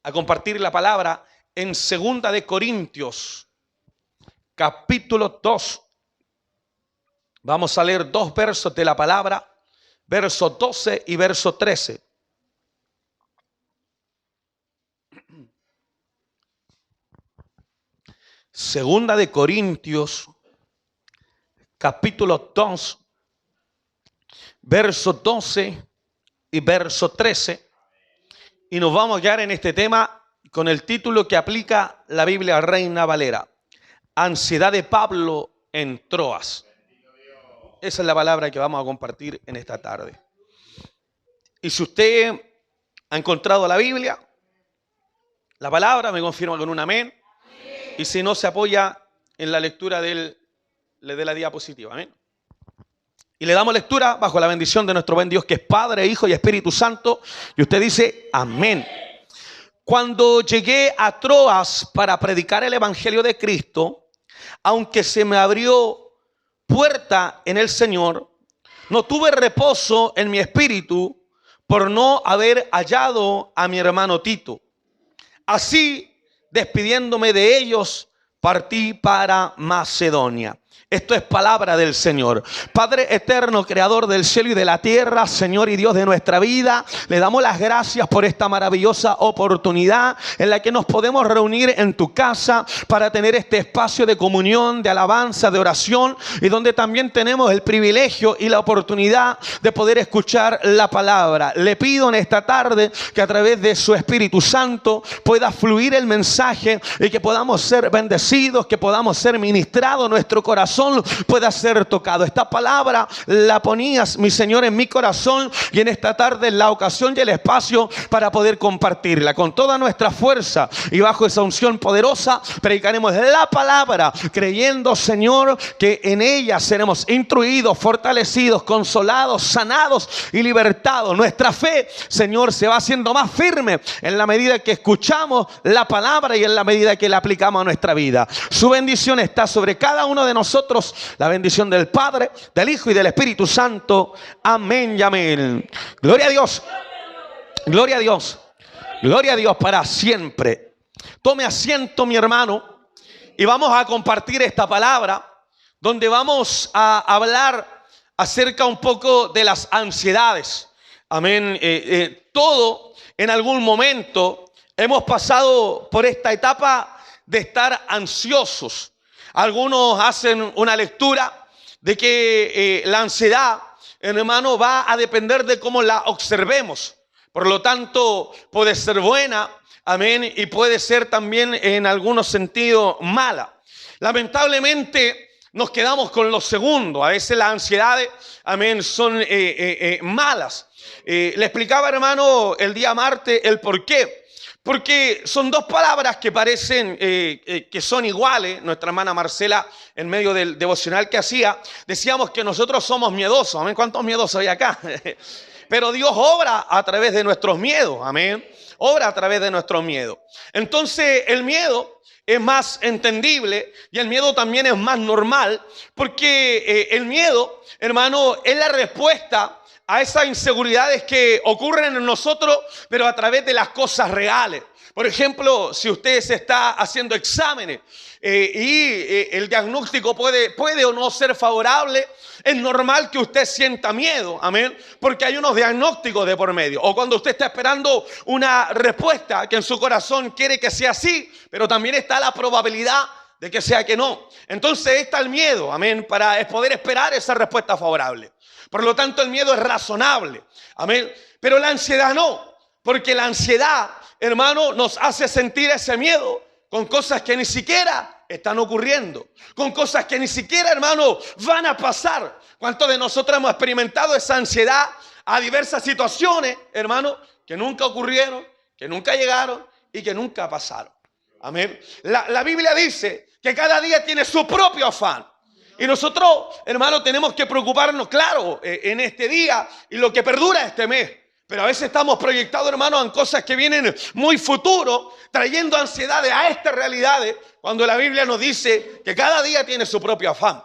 a compartir la palabra en 2 capítulo 2. Vamos a leer 2 versos de la palabra, verso 12 y verso 13. Segunda de Corintios, capítulo 2, verso 12 y verso 13. Y nos vamos a quedar en este tema con el título que aplica la Biblia Reina Valera: ansiedad de Pablo en Troas. Esa es la palabra que vamos a compartir en esta tarde. Y si usted ha encontrado la Biblia, la palabra, me confirma con un amén. Y si no, se apoya en la lectura de la diapositiva. Amén. Y le damos lectura bajo la bendición de nuestro buen Dios, que es Padre, Hijo y Espíritu Santo. Y usted dice amén. Cuando llegué a Troas para predicar el Evangelio de Cristo, aunque se me abrió puerta en el Señor, no tuve reposo en mi espíritu por no haber hallado a mi hermano Tito. Así, despidiéndome de ellos, partí para Macedonia. Esto es palabra del Señor. Padre eterno, creador del cielo y de la tierra, Señor y Dios de nuestra vida, le damos las gracias por esta maravillosa oportunidad en la que nos podemos reunir en tu casa para tener este espacio de comunión, de alabanza, de oración, y donde también tenemos el privilegio y la oportunidad de poder escuchar la palabra. Le pido en esta tarde que a través de su Espíritu Santo pueda fluir el mensaje y que podamos ser bendecidos, que podamos ser ministrados, nuestro corazón pueda ser tocado. Esta palabra la ponías, mi Señor, en mi corazón, y en esta tarde la ocasión y el espacio para poder compartirla. Con toda nuestra fuerza y bajo esa unción poderosa predicaremos la palabra, creyendo, Señor, que en ella seremos instruidos, fortalecidos, consolados, sanados y libertados. Nuestra fe, Señor, se va haciendo más firme en la medida que escuchamos la palabra y en la medida que la aplicamos a nuestra vida. Su bendición está sobre cada uno de nosotros. La bendición del Padre, del Hijo y del Espíritu Santo. Amén y amén. Gloria a Dios. Gloria a Dios. Gloria a Dios para siempre. Tome asiento, mi hermano, y vamos a compartir esta palabra donde vamos a hablar acerca un poco de las ansiedades. Amén. Todo en algún momento hemos pasado por esta etapa de estar ansiosos. Algunos hacen una lectura de que la ansiedad, hermano, va a depender de cómo la observemos. Por lo tanto, puede ser buena, amén, y puede ser también en algunos sentidos mala. Lamentablemente nos quedamos con lo segundo. A veces las ansiedades, amén, son malas. Le explicaba, hermano, el día martes el por qué. Porque son dos palabras que parecen que son iguales. Nuestra hermana Marcela, en medio del devocional que hacía, decíamos que nosotros somos miedosos. Amén. ¿Cuántos miedosos hay acá? Pero Dios obra a través de nuestros miedos. Amén. Obra a través de nuestros miedos. Entonces el miedo es más entendible y el miedo también es más normal, porque el miedo, hermano, es la respuesta a esas inseguridades que ocurren en nosotros, pero a través de las cosas reales. Por ejemplo, si usted se está haciendo exámenes y el diagnóstico puede o no ser favorable, es normal que usted sienta miedo, amén, porque hay unos diagnósticos de por medio. O cuando usted está esperando una respuesta que en su corazón quiere que sea así, pero también está la probabilidad de que sea que no. Entonces está el miedo, amén, para poder esperar esa respuesta favorable. Por lo tanto, el miedo es razonable, amén. Pero la ansiedad no, porque la ansiedad, hermano, nos hace sentir ese miedo con cosas que ni siquiera están ocurriendo, con cosas que ni siquiera, hermano, van a pasar. ¿Cuántos de nosotros hemos experimentado esa ansiedad a diversas situaciones, hermano, que nunca ocurrieron, que nunca llegaron y que nunca pasaron? Amén. La Biblia dice que cada día tiene su propio afán. Y nosotros, hermanos, tenemos que preocuparnos, claro, en este día y lo que perdura este mes. Pero a veces estamos proyectados, hermanos, en cosas que vienen muy futuro, trayendo ansiedades a estas realidades, cuando la Biblia nos dice que cada día tiene su propio afán.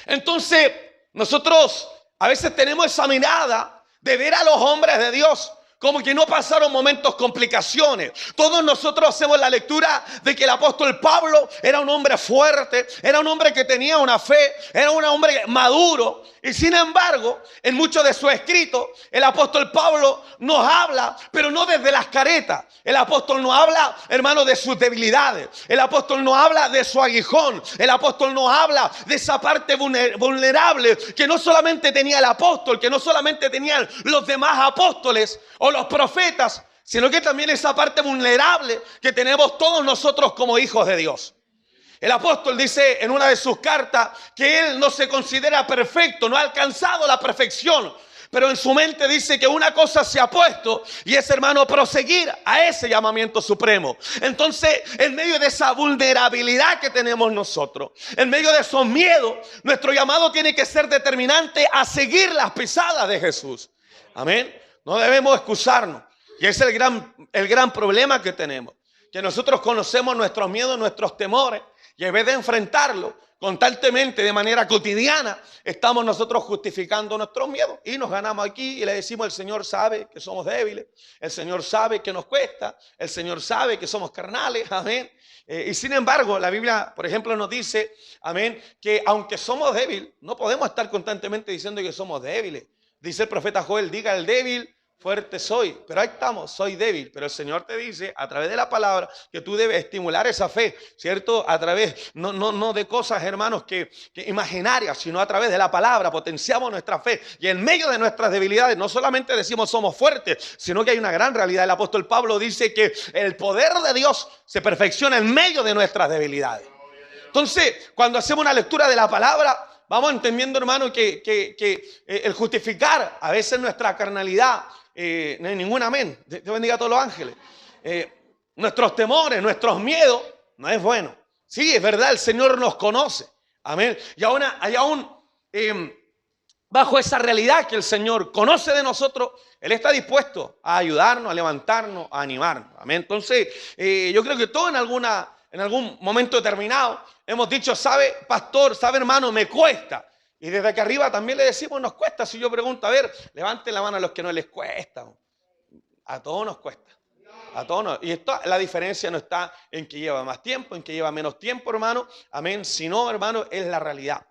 Entonces, nosotros a veces tenemos esa mirada de ver a los hombres de Dios como que no pasaron momentos complicaciones. Todos nosotros hacemos la lectura de que el apóstol Pablo era un hombre fuerte, era un hombre que tenía una fe, era un hombre maduro. Y sin embargo, en muchos de sus escritos, el apóstol Pablo nos habla, pero no desde las caretas. El apóstol nos habla, hermano, de sus debilidades. El apóstol nos habla de su aguijón. El apóstol nos habla de esa parte vulnerable que no solamente tenía el apóstol, que no solamente tenían los demás apóstoles o los profetas, sino que también esa parte vulnerable que tenemos todos nosotros como hijos de Dios. El apóstol dice en una de sus cartas que él no se considera perfecto, no ha alcanzado la perfección, pero en su mente dice que una cosa se ha puesto y es, hermano, proseguir a ese llamamiento supremo. Entonces, en medio de esa vulnerabilidad que tenemos nosotros, en medio de esos miedos, nuestro llamado tiene que ser determinante a seguir las pisadas de Jesús. Amén. No debemos excusarnos. Y ese es el gran problema que tenemos, que nosotros conocemos nuestros miedos, nuestros temores, y en vez de enfrentarlo constantemente, de manera cotidiana, estamos nosotros justificando nuestros miedos y nos ganamos aquí y le decimos: el Señor sabe que somos débiles, el Señor sabe que nos cuesta, el Señor sabe que somos carnales, amén. Y sin embargo, la Biblia, por ejemplo, nos dice, amén, que aunque somos débiles, no podemos estar constantemente diciendo que somos débiles. Dice el profeta Joel: diga el débil, fuerte soy. Pero ahí estamos, soy débil. Pero el Señor te dice a través de la palabra que tú debes estimular esa fe, ¿cierto? A través, no de cosas, hermanos, que imaginarias, sino a través de la palabra potenciamos nuestra fe. Y en medio de nuestras debilidades no solamente decimos somos fuertes, sino que hay una gran realidad. El apóstol Pablo dice que el poder de Dios se perfecciona en medio de nuestras debilidades. Entonces, cuando hacemos una lectura de la palabra, vamos entendiendo, hermano, que el justificar a veces nuestra carnalidad, no hay ningún amén. Dios bendiga a todos los ángeles. Nuestros temores, nuestros miedos, no es bueno. Sí, es verdad, el Señor nos conoce. Amén. Y aún bajo esa realidad que el Señor conoce de nosotros, Él está dispuesto a ayudarnos, a levantarnos, a animarnos. Amén. Entonces, yo creo que todos en algún momento determinado hemos dicho: sabe, pastor, sabe, hermano, me cuesta. Y desde aquí arriba también le decimos: nos cuesta. Si yo pregunto, a ver, levanten la mano a los que no les cuesta. A todos nos cuesta. A todos nos. Y la diferencia no está en que lleva más tiempo, en que lleva menos tiempo, hermano. Amén. Sino, hermano, es la realidad.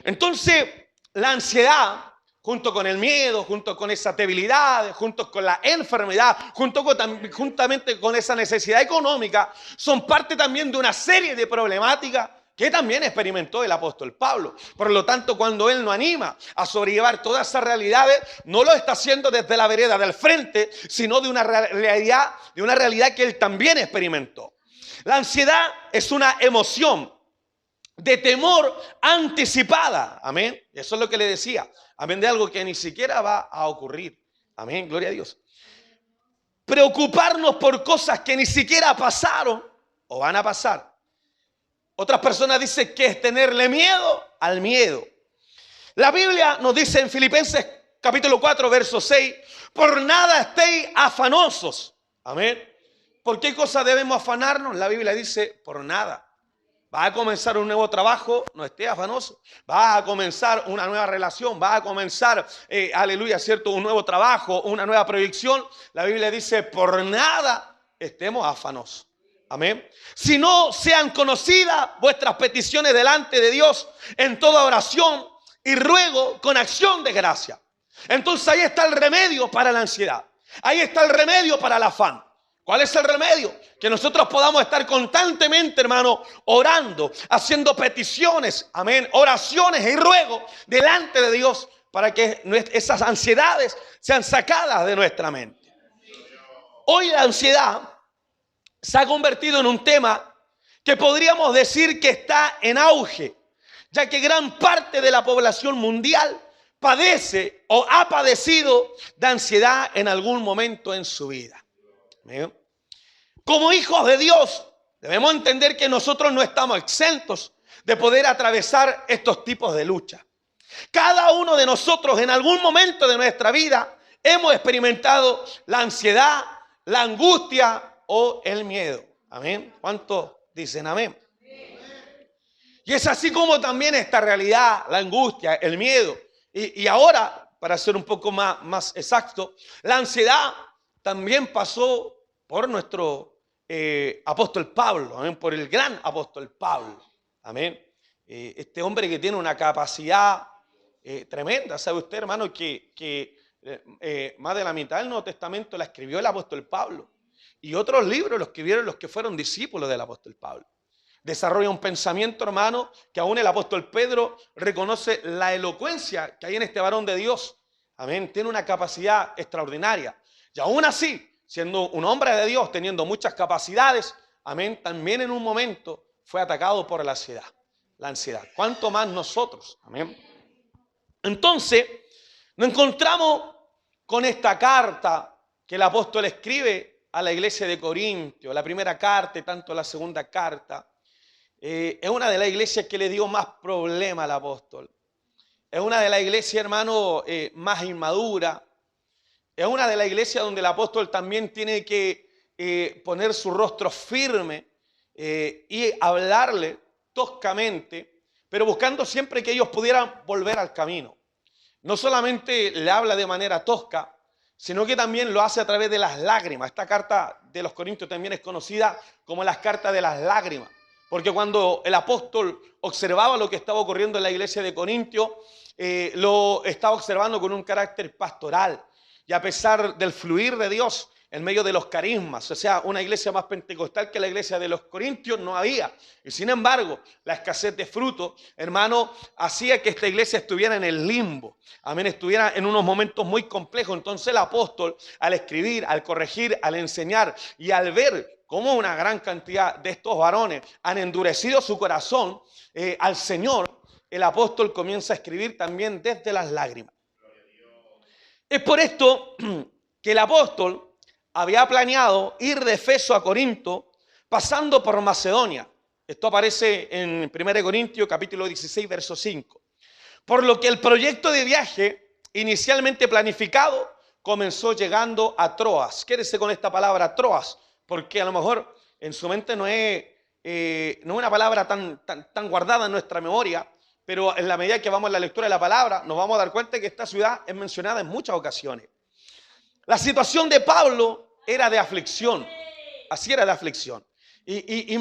Entonces, la ansiedad, junto con el miedo, junto con esa debilidad, junto con la enfermedad, juntamente con esa necesidad económica, son parte también de una serie de problemáticas que también experimentó el apóstol Pablo. Por lo tanto, cuando él nos anima a sobrellevar todas esas realidades, no lo está haciendo desde la vereda del frente, sino de una realidad que él también experimentó. La ansiedad es una emoción de temor anticipada. Amén. Eso es lo que le decía. Amén, de algo que ni siquiera va a ocurrir. Amén, gloria a Dios. Preocuparnos por cosas que ni siquiera pasaron o van a pasar. Otras personas dicen que es tenerle miedo al miedo. La Biblia nos dice en Filipenses capítulo 4, verso 6: por nada estéis afanosos. Amén. ¿Por qué cosa debemos afanarnos? La Biblia dice: por nada. Vas a comenzar un nuevo trabajo, no estés afanoso. Vas a comenzar una nueva relación, vas a comenzar, aleluya, ¿cierto? Un nuevo trabajo, una nueva proyección. La Biblia dice: por nada estemos afanosos. Amén. Si no sean conocidas vuestras peticiones delante de Dios en toda oración y ruego con acción de gracia. Entonces ahí está el remedio para la ansiedad. Ahí está el remedio para el afán. ¿Cuál es el remedio? Que nosotros podamos estar constantemente, hermano, orando, haciendo peticiones, amén, oraciones y ruegos delante de Dios para que esas ansiedades sean sacadas de nuestra mente. Hoy la ansiedad se ha convertido en un tema que podríamos decir que está en auge, ya que gran parte de la población mundial padece o ha padecido de ansiedad en algún momento en su vida. Como hijos de Dios, debemos entender que nosotros no estamos exentos de poder atravesar estos tipos de lucha. Cada uno de nosotros en algún momento de nuestra vida hemos experimentado la ansiedad, la angustia o el miedo. Amén. ¿Cuántos dicen amén? Y es así como también esta realidad, la angustia, el miedo. Y ahora, para ser un poco más exacto, la ansiedad también pasó por nuestro apóstol Pablo, amén, por el gran apóstol Pablo. Amén. Este hombre que tiene una capacidad tremenda. ¿Sabe usted, hermano, que más de la mitad del Nuevo Testamento la escribió el apóstol Pablo? Y otros libros los escribieron los que fueron discípulos del apóstol Pablo. Desarrolla un pensamiento, hermano, que aún el apóstol Pedro reconoce la elocuencia que hay en este varón de Dios. Amén. Tiene una capacidad extraordinaria. Y aún así, siendo un hombre de Dios, teniendo muchas capacidades, amén, también en un momento fue atacado por la ansiedad. La ansiedad. ¿Cuánto más nosotros? Amén. Entonces, nos encontramos con esta carta que el apóstol escribe a la iglesia de Corintio, la primera carta y tanto la segunda carta. Es una de las iglesias que le dio más problema al apóstol. Es una de las iglesias, hermano, más inmadura. Es una de las iglesias donde el apóstol también tiene que poner su rostro firme y hablarle toscamente, pero buscando siempre que ellos pudieran volver al camino. No solamente le habla de manera tosca, sino que también lo hace a través de las lágrimas. Esta carta de los Corintios también es conocida como las cartas de las lágrimas. Porque cuando el apóstol observaba lo que estaba ocurriendo en la iglesia de Corintio, lo estaba observando con un carácter pastoral. Y a pesar del fluir de Dios en medio de los carismas, o sea, una iglesia más pentecostal que la iglesia de los Corintios no había. Y sin embargo, la escasez de fruto, hermano, hacía que esta iglesia estuviera en el limbo. Amén, estuviera en unos momentos muy complejos. Entonces el apóstol, al escribir, al corregir, al enseñar y al ver cómo una gran cantidad de estos varones han endurecido su corazón al Señor, el apóstol comienza a escribir también desde las lágrimas. Es por esto que el apóstol había planeado ir de Efeso a Corinto, pasando por Macedonia. Esto aparece en 1 Corintios capítulo 16, verso 5. Por lo que el proyecto de viaje inicialmente planificado comenzó llegando a Troas. Quédese con esta palabra Troas, porque a lo mejor en su mente no es una palabra tan guardada en nuestra memoria, pero en la medida que vamos a la lectura de la palabra, nos vamos a dar cuenta que esta ciudad es mencionada en muchas ocasiones. La situación de Pablo era de aflicción, así era de aflicción. Y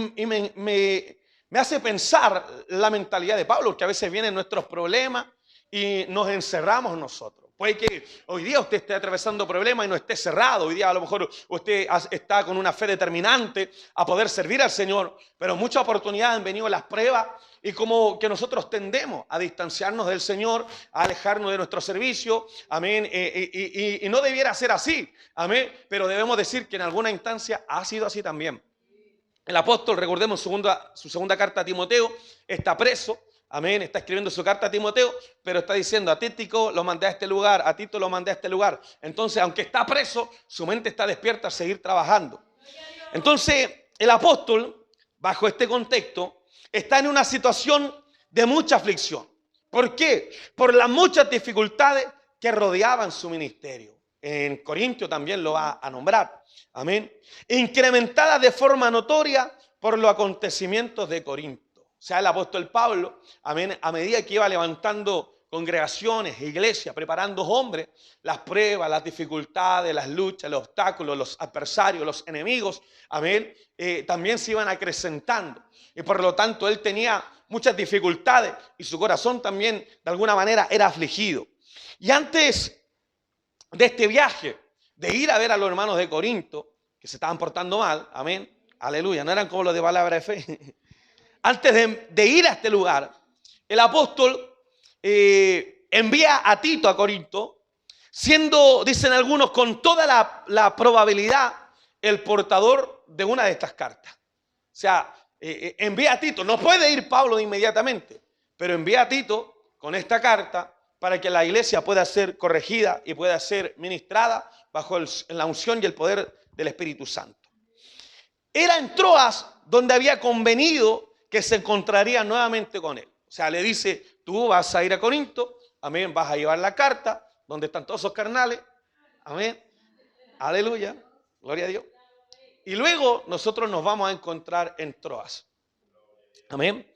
me hace pensar la mentalidad de Pablo, que a veces vienen nuestros problemas y nos encerramos nosotros. Puede que hoy día usted esté atravesando problemas y no esté cerrado. Hoy día a lo mejor usted está con una fe determinante a poder servir al Señor, pero muchas oportunidades han venido las pruebas y como que nosotros tendemos a distanciarnos del Señor, a alejarnos de nuestro servicio, amén, y no debiera ser así, amén, pero debemos decir que en alguna instancia ha sido así también. El apóstol, recordemos su segunda carta a Timoteo, está preso. Amén, está escribiendo su carta a Timoteo, pero está diciendo a Tíquico lo mandé a este lugar, a Tito lo mandé a este lugar. Entonces, aunque está preso, su mente está despierta a seguir trabajando. Entonces, el apóstol, bajo este contexto, está en una situación de mucha aflicción. ¿Por qué? Por las muchas dificultades que rodeaban su ministerio. En Corintio también lo va a nombrar. Amén. Incrementadas de forma notoria por los acontecimientos de Corinto. O sea, el apóstol Pablo, amén, a medida que iba levantando congregaciones, iglesias, preparando hombres, las pruebas, las dificultades, las luchas, los obstáculos, los adversarios, los enemigos, amén, también se iban acrecentando. Y por lo tanto, él tenía muchas dificultades y su corazón también, de alguna manera, era afligido. Y antes de este viaje, de ir a ver a los hermanos de Corinto, que se estaban portando mal, amén, aleluya, no eran como los de palabra de fe. Antes de ir a este lugar, el apóstol envía a Tito a Corinto, siendo, dicen algunos, con toda la probabilidad, el portador de una de estas cartas. O sea, envía a Tito. No puede ir Pablo inmediatamente, pero envía a Tito con esta carta para que la iglesia pueda ser corregida y pueda ser ministrada bajo la unción y el poder del Espíritu Santo. Era en Troas donde había convenido que se encontraría nuevamente con él. O sea, le dice, tú vas a ir a Corinto, amén, vas a llevar la carta, donde están todos esos carnales, amén, aleluya, gloria a Dios. Y luego nosotros nos vamos a encontrar en Troas, amén.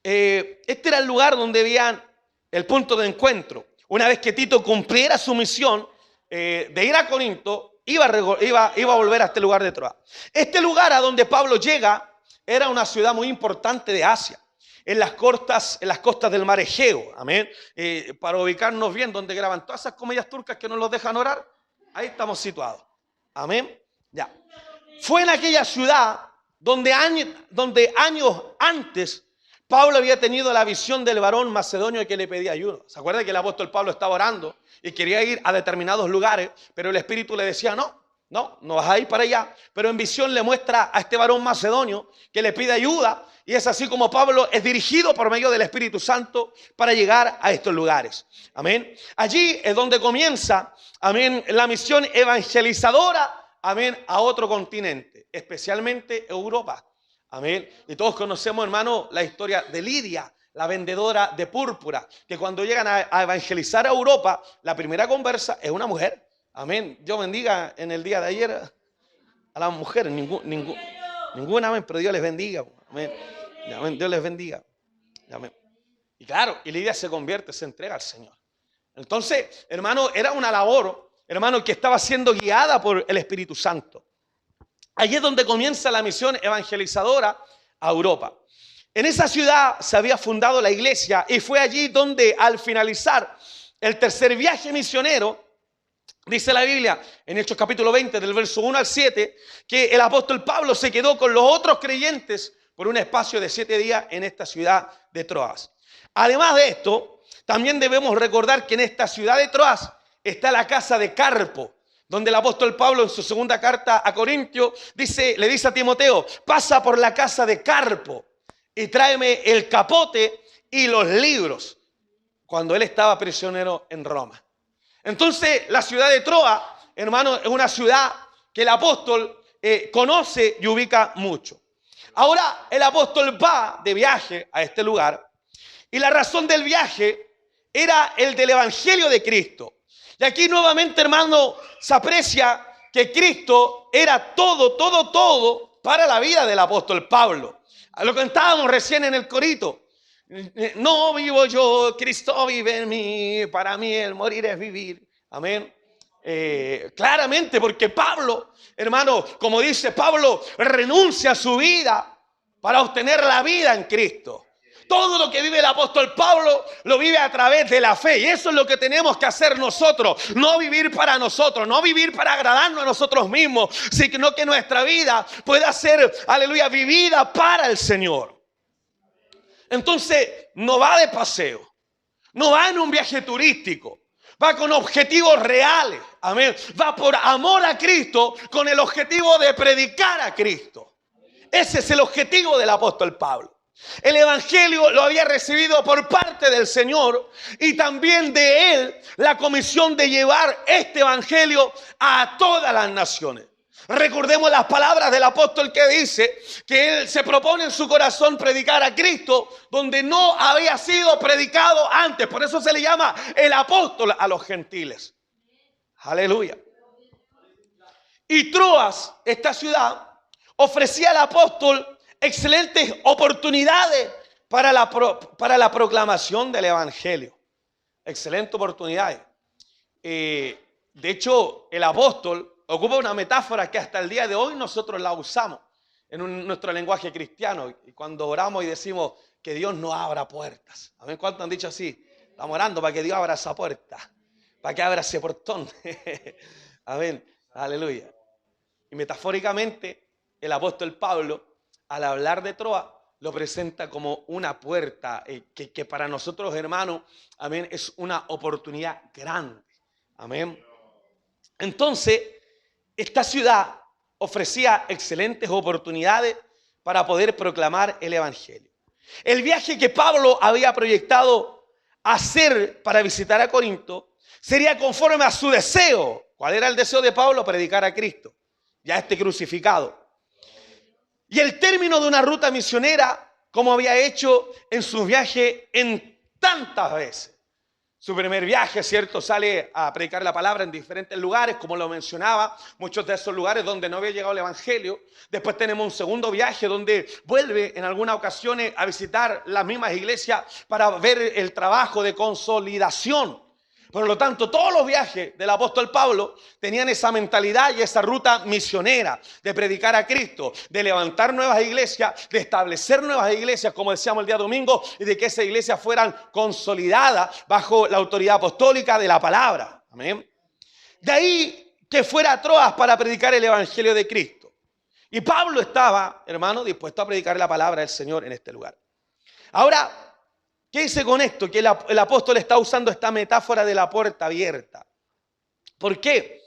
Este era el lugar donde había el punto de encuentro. Una vez que Tito cumpliera su misión de ir a Corinto, iba a volver a este lugar de Troas. Este lugar a donde Pablo llega era una ciudad muy importante de Asia, en las costas del mar Egeo, amén. Para ubicarnos bien, donde graban todas esas comedias turcas que no los dejan orar, ahí estamos situados, amén. Ya. Fue en aquella ciudad donde años antes Pablo había tenido la visión del varón macedonio que le pedía ayuda. ¿Se acuerda que el apóstol Pablo estaba orando y quería ir a determinados lugares, pero el Espíritu le decía, no vas a ir para allá? Pero en visión le muestra a este varón macedonio que le pide ayuda, y es así como Pablo es dirigido por medio del Espíritu Santo para llegar a estos lugares. Amén. Allí es donde comienza, amén, la misión evangelizadora, amén, a otro continente, especialmente Europa. Amén. Y todos conocemos, hermano, la historia de Lidia, la vendedora de púrpura, que cuando llegan a evangelizar a Europa, la primera conversa es una mujer. Amén. Dios bendiga en el día de ayer a las mujeres, ninguna, amén, pero Dios les bendiga. Amén. Amén. Dios les bendiga. Amén. Y claro, y Lidia se convierte, se entrega al Señor. Entonces, hermano, era una labor, hermano, que estaba siendo guiada por el Espíritu Santo. Allí es donde comienza la misión evangelizadora a Europa. En esa ciudad se había fundado la iglesia, y fue allí donde, al finalizar el tercer viaje misionero, dice la Biblia en Hechos capítulo 20 del verso 1 al 7, que el apóstol Pablo se quedó con los otros creyentes por un espacio de 7 días en esta ciudad de Troas. Además de esto, también debemos recordar que en esta ciudad de Troas está la casa de Carpo, donde el apóstol Pablo en su segunda carta a Corintios le dice a Timoteo, pasa por la casa de Carpo y tráeme el capote y los libros, cuando él estaba prisionero en Roma. Entonces la ciudad de Troas, hermano, es una ciudad que el apóstol conoce y ubica mucho. Ahora el apóstol va de viaje a este lugar, y la razón del viaje era el del evangelio de Cristo. Y aquí nuevamente, hermano, se aprecia que Cristo era todo para la vida del apóstol Pablo. A lo que cantábamos recién en el corito. No vivo yo, Cristo vive en mí, para mí el morir es vivir. Amén. Claramente, porque Pablo, hermano, como dice Pablo, renuncia a su vida para obtener la vida en Cristo. Todo lo que vive el apóstol Pablo lo vive a través de la fe. Y eso es lo que tenemos que hacer nosotros. No vivir para nosotros, no vivir para agradarnos a nosotros mismos, sino que nuestra vida pueda ser, aleluya, vivida para el Señor. Entonces, no va de paseo, no va en un viaje turístico, va con objetivos reales. Amén. Va por amor a Cristo, con el objetivo de predicar a Cristo. Ese es el objetivo del apóstol Pablo. El evangelio lo había recibido por parte del Señor, y también de él la comisión de llevar este evangelio a todas las naciones. Recordemos las palabras del apóstol que dice que él se propone en su corazón predicar a Cristo donde no había sido predicado antes. Por eso se le llama el apóstol a los gentiles. Aleluya. Y Troas, esta ciudad, ofrecía al apóstol excelentes oportunidades para la proclamación del evangelio. Excelentes oportunidades. De hecho, el apóstol ocupa una metáfora que hasta el día de hoy nosotros la usamos en nuestro lenguaje cristiano. Y cuando oramos y decimos que Dios nos abra puertas. ¿Amén? ¿Cuántos han dicho así? Estamos orando para que Dios abra esa puerta, para que abra ese portón. Amén. Aleluya. Y metafóricamente, el apóstol Pablo, al hablar de Troas, lo presenta como una puerta que para nosotros, hermanos, amén, es una oportunidad grande. Amén. Entonces, esta ciudad ofrecía excelentes oportunidades para poder proclamar el evangelio. El viaje que Pablo había proyectado hacer para visitar a Corinto sería conforme a su deseo. ¿Cuál era el deseo de Pablo? Predicar a Cristo, ya crucificado. Y el término de una ruta misionera, como había hecho en su viaje en tantas veces. Su primer viaje, ¿cierto? Sale a predicar la palabra en diferentes lugares, como lo mencionaba, muchos de esos lugares donde no había llegado el evangelio. Después tenemos un segundo viaje donde vuelve en algunas ocasiones a visitar las mismas iglesias para ver el trabajo de consolidación. Por lo tanto, todos los viajes del apóstol Pablo tenían esa mentalidad y esa ruta misionera de predicar a Cristo, de levantar nuevas iglesias, de establecer nuevas iglesias, como decíamos el día domingo, y de que esas iglesias fueran consolidadas bajo la autoridad apostólica de la palabra. Amén. De ahí que fuera a Troas para predicar el evangelio de Cristo. Y Pablo estaba, hermano, dispuesto a predicar la palabra del Señor en este lugar. Ahora, ¿qué dice con esto? Que el apóstol está usando esta metáfora de la puerta abierta. ¿Por qué?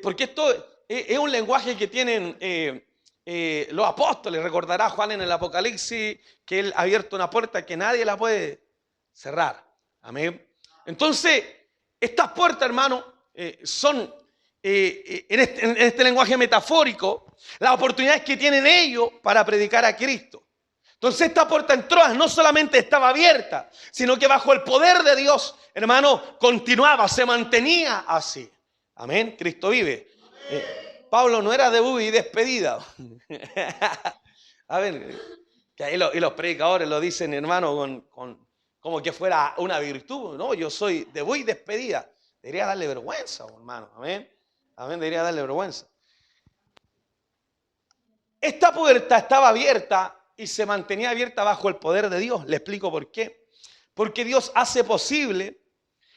Porque esto es un lenguaje que tienen los apóstoles. Recordará Juan en el Apocalipsis que él ha abierto una puerta que nadie la puede cerrar. Amén. Entonces, estas puertas, hermano, son en este lenguaje metafórico las oportunidades que tienen ellos para predicar a Cristo. Entonces esta puerta en Troas no solamente estaba abierta, sino que bajo el poder de Dios, hermano, continuaba, se mantenía así. Amén, Cristo vive. Pablo no era debut y despedida. A ver, que ahí y los predicadores lo dicen, hermano, como que fuera una virtud. No, yo soy debut y despedida. Debería darle vergüenza, hermano. Amén, amén, debería darle vergüenza. Esta puerta estaba abierta y se mantenía abierta bajo el poder de Dios. Le explico por qué. Porque Dios hace posible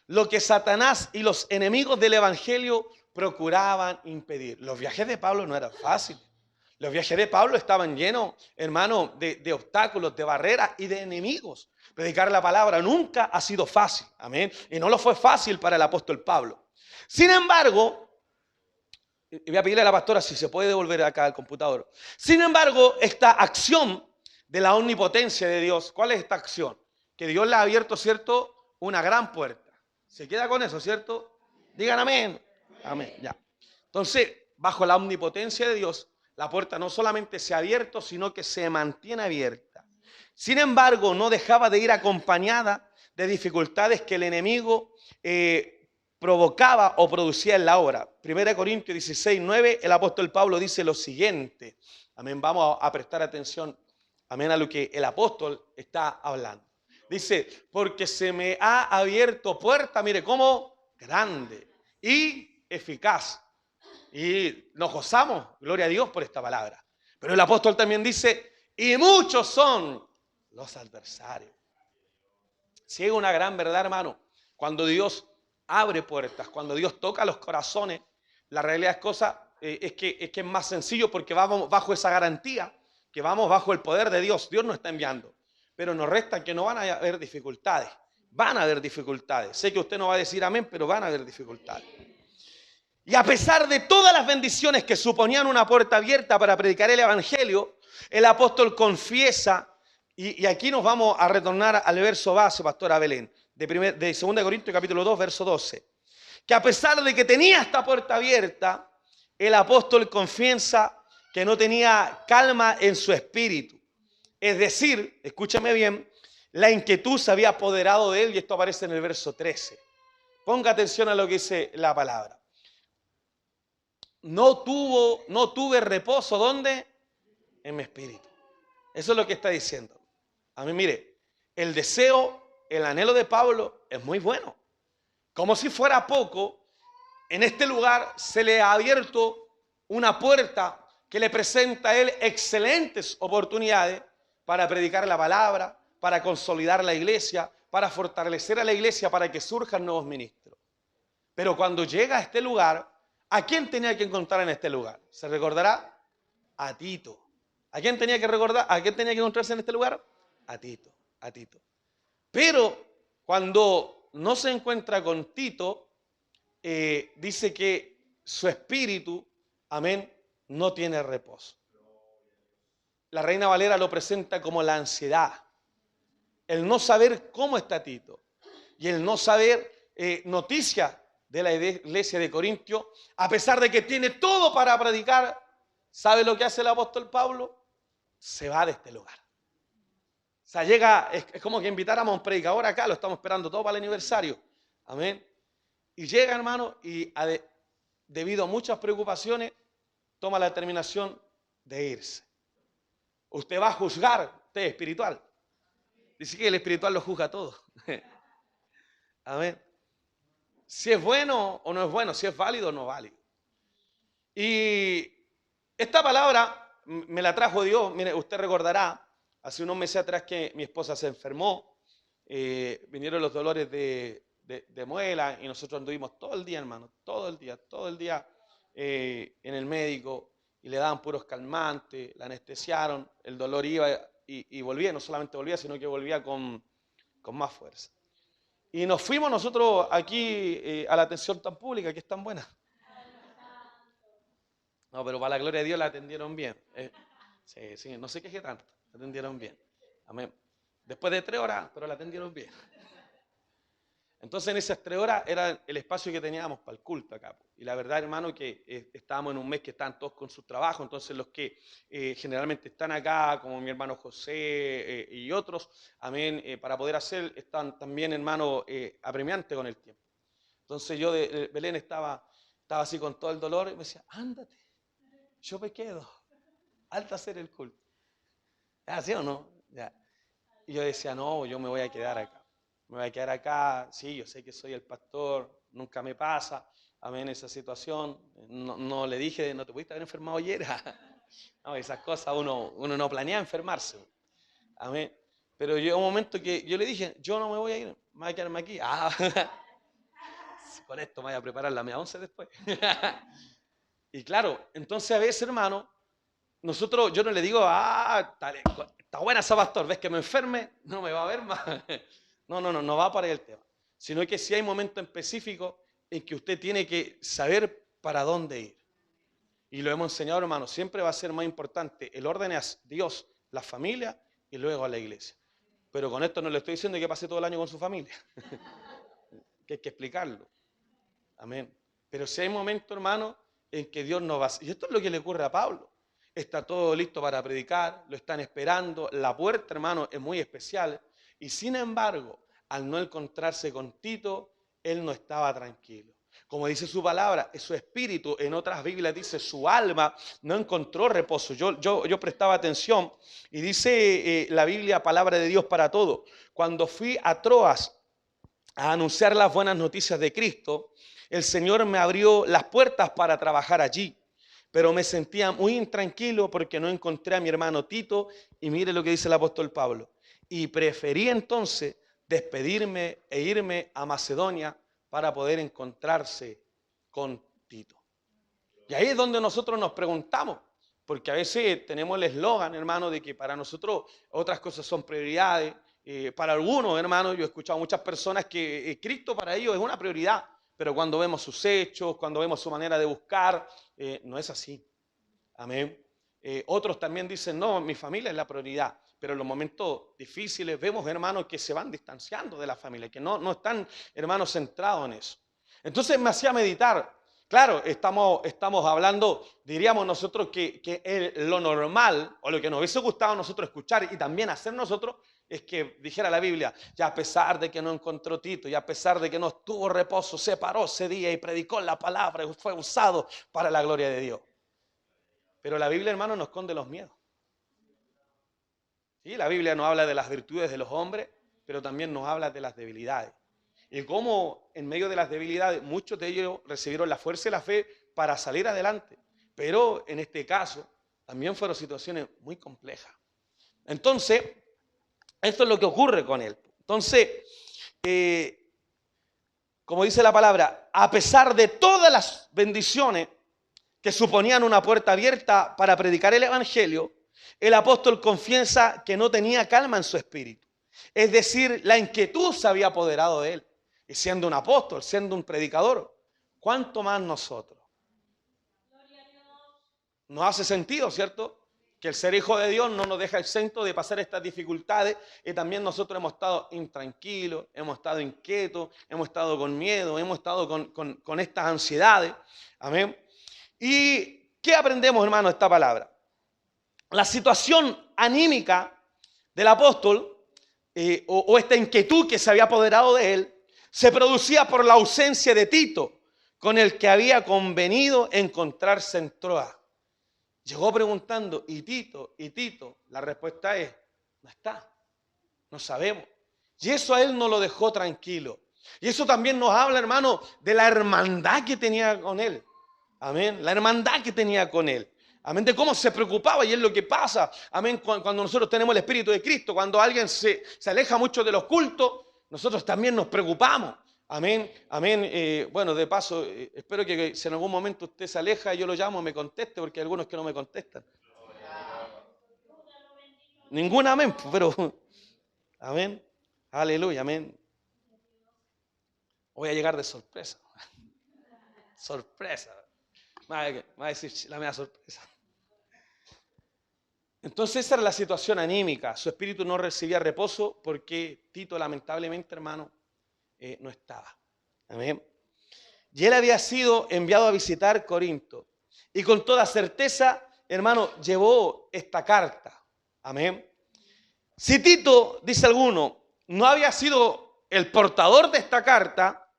lo que Satanás y los enemigos del evangelio procuraban impedir. Los viajes de Pablo no eran fáciles. Los viajes de Pablo estaban llenos, hermano, de obstáculos, de barreras y de enemigos. Predicar la palabra nunca ha sido fácil. Amén. Y no lo fue fácil para el apóstol Pablo. Sin embargo, y voy a pedirle a la pastora si se puede devolver acá al computador. Sin embargo, esta acción de la omnipotencia de Dios, ¿cuál es esta acción? Que Dios le ha abierto, ¿cierto?, una gran puerta. ¿Se queda con eso, cierto? Digan amén. Amén, ya. Entonces, bajo la omnipotencia de Dios, la puerta no solamente se ha abierto, sino que se mantiene abierta. Sin embargo, no dejaba de ir acompañada de dificultades que el enemigo provocaba o producía en la obra. 1 Corintios 16, 9, el apóstol Pablo dice lo siguiente. Amén, vamos a prestar atención, amén, a lo que el apóstol está hablando. Dice, porque se me ha abierto puerta, mire, como grande y eficaz. Y nos gozamos, gloria a Dios por esta palabra. Pero el apóstol también dice, y muchos son los adversarios. Si es una gran verdad, hermano, cuando Dios abre puertas, cuando Dios toca los corazones, la realidad es que es más sencillo porque vamos bajo esa garantía, que vamos bajo el poder de Dios. Dios nos está enviando, pero nos resta que no van a haber dificultades. Van a haber dificultades. Sé que usted no va a decir amén, pero van a haber dificultades. Y a pesar de todas las bendiciones que suponían una puerta abierta para predicar el evangelio, el apóstol confiesa, y aquí nos vamos a retornar al verso base, pastora Belén, de 2 Corintios capítulo 2, verso 12, que a pesar de que tenía esta puerta abierta, el apóstol confiesa que no tenía calma en su espíritu. Es decir, escúchame bien, la inquietud se había apoderado de él, y esto aparece en el verso 13. Ponga atención a lo que dice la palabra. No tuve reposo, ¿dónde? En mi espíritu. Eso es lo que está diciendo. A mí, mire, el deseo, el anhelo de Pablo es muy bueno. Como si fuera poco, en este lugar se le ha abierto una puerta que le presenta a él excelentes oportunidades para predicar la palabra, para consolidar la iglesia, para fortalecer a la iglesia, para que surjan nuevos ministros. Pero cuando llega a este lugar, ¿a quién tenía que encontrar en este lugar? ¿Se recordará? A Tito. ¿A quién tenía que recordar? ¿A quién tenía que encontrarse en este lugar? A Tito, a Tito. Pero cuando no se encuentra con Tito, dice que su espíritu, amén, no tiene reposo. La Reina Valera lo presenta como la ansiedad, el no saber cómo está Tito y el no saber noticias de la iglesia de Corintios, a pesar de que tiene todo para predicar. ¿Sabe lo que hace el apóstol Pablo? Se va de este lugar. O sea, llega, es como que invitáramos a un predicador acá, lo estamos esperando todo para el aniversario. Amén. Y llega, hermano, y debido a muchas preocupaciones, toma la determinación de irse. Usted va a juzgar, usted es espiritual. Dice que el espiritual lo juzga todo. Amén. si es bueno o no es bueno, si es válido o no válido. Y esta palabra me la trajo Dios. Mire, usted recordará, hace unos meses atrás que mi esposa se enfermó, vinieron los dolores de muela y nosotros anduvimos todo el día, hermano, todo el día en el médico y le daban puros calmantes, la anestesiaron, el dolor iba y volvía, no solamente volvía, sino que volvía con más fuerza. Y nos fuimos nosotros aquí a la atención tan pública, que es tan buena. No, pero para la gloria de Dios la atendieron bien. Sí, sí, no se queje tanto, la atendieron bien. Amén. Después de 3 horas, pero la atendieron bien. Entonces en esas 3 horas era el espacio que teníamos para el culto acá. Y la verdad, hermano, que estábamos en un mes que estaban todos con sus trabajos, entonces los que generalmente están acá, como mi hermano José y otros, amén, para poder hacer, están también, hermano, apremiantes con el tiempo. Entonces yo de Belén estaba así con todo el dolor y me decía, ándate, yo me quedo, alta hacer el culto. ¿Así o no? Ya. Y yo decía, no, yo me voy a quedar acá. Me voy a quedar acá, sí, yo sé que soy el pastor, nunca me pasa, amén, esa situación. No le dije, no te pudiste haber enfermado ayer. No, esas cosas uno no planea enfermarse. Amén. Pero llegó un momento que yo le dije, yo no me voy a ir, me voy a quedarme aquí. Con esto me voy a preparar la media once después. Y claro, entonces a veces, hermano, nosotros, yo no le digo, está buena esa pastor, ves que me enferme, no me va a ver más. No va para el tema. Sino que si hay momentos específicos en que usted tiene que saber para dónde ir. Y lo hemos enseñado, hermano, siempre va a ser más importante el orden es Dios, la familia y luego a la iglesia. Pero con esto no le estoy diciendo que pase todo el año con su familia. Que hay que explicarlo. Amén. Pero si hay momentos, hermano, en que Dios no va a... Y esto es lo que le ocurre a Pablo. Está todo listo para predicar, lo están esperando, la puerta, hermano, es muy especial. Y sin embargo, al no encontrarse con Tito, él no estaba tranquilo. Como dice su palabra, su espíritu, en otras Biblias dice, su alma no encontró reposo. Yo prestaba atención y dice la Biblia, palabra de Dios para todo. Cuando fui a Troas a anunciar las buenas noticias de Cristo, el Señor me abrió las puertas para trabajar allí. Pero me sentía muy intranquilo porque no encontré a mi hermano Tito. Y mire lo que dice el apóstol Pablo. Y preferí entonces despedirme e irme a Macedonia para poder encontrarse con Tito. Y ahí es donde nosotros nos preguntamos, porque a veces tenemos el eslogan, hermano, de que para nosotros otras cosas son prioridades. Para algunos, hermano, yo he escuchado a muchas personas que Cristo para ellos es una prioridad, pero cuando vemos sus hechos, cuando vemos su manera de buscar, no es así. Amén. Otros también dicen, no, mi familia es la prioridad, pero en los momentos difíciles vemos hermanos que se van distanciando de la familia, que no están, hermanos, centrados en eso. Entonces me hacía meditar. Claro, estamos hablando, diríamos nosotros que lo normal, o lo que nos hubiese gustado a nosotros escuchar y también hacer nosotros, es que dijera la Biblia, ya a pesar de que no encontró Tito, y a pesar de que no tuvo reposo, se paró ese día y predicó la palabra y fue usado para la gloria de Dios. Pero la Biblia, hermano, no esconde los miedos. ¿Sí? La Biblia nos habla de las virtudes de los hombres, pero también nos habla de las debilidades. Y cómo en medio de las debilidades muchos de ellos recibieron la fuerza y la fe para salir adelante. Pero en este caso también fueron situaciones muy complejas. Entonces, esto es lo que ocurre con él. Entonces, como dice la palabra, a pesar de todas las bendiciones que suponían una puerta abierta para predicar el evangelio, el apóstol confiesa que no tenía calma en su espíritu. Es decir, la inquietud se había apoderado de él. Y siendo un apóstol, siendo un predicador, ¿cuánto más nosotros? Nos hace sentido, ¿cierto? Que el ser hijo de Dios no nos deja exento de pasar estas dificultades, y también nosotros hemos estado intranquilos, hemos estado inquietos, hemos estado con miedo, hemos estado con estas ansiedades. Amén. ¿Y qué aprendemos, hermano, de esta palabra? La situación anímica del apóstol o esta inquietud que se había apoderado de él se producía por la ausencia de Tito, con el que había convenido encontrarse en Troas. Llegó preguntando, ¿y Tito? ¿Y Tito? La respuesta es, no está, no sabemos. Y eso a él no lo dejó tranquilo. Y eso también nos habla, hermano, de la hermandad que tenía con él. Amén. La hermandad que tenía con él. Amén. De cómo se preocupaba, y es lo que pasa. Amén. Cuando nosotros tenemos el Espíritu de Cristo, cuando alguien se aleja mucho de los cultos, nosotros también nos preocupamos. Amén. Amén. Bueno, de paso, espero que si en algún momento usted se aleja y yo lo llamo, me conteste, porque hay algunos que no me contestan. Ningún amén, pero amén. Aleluya, amén. Voy a llegar de sorpresa. Sorpresa. Me va a decir la mía sorpresa. Entonces esa era la situación anímica. Su espíritu no recibía reposo porque Tito, lamentablemente, hermano, no estaba. Amén. Y él había sido enviado a visitar Corinto. Y con toda certeza, hermano, llevó esta carta. Amén. Si Tito, dice alguno, no había sido el portador de esta carta,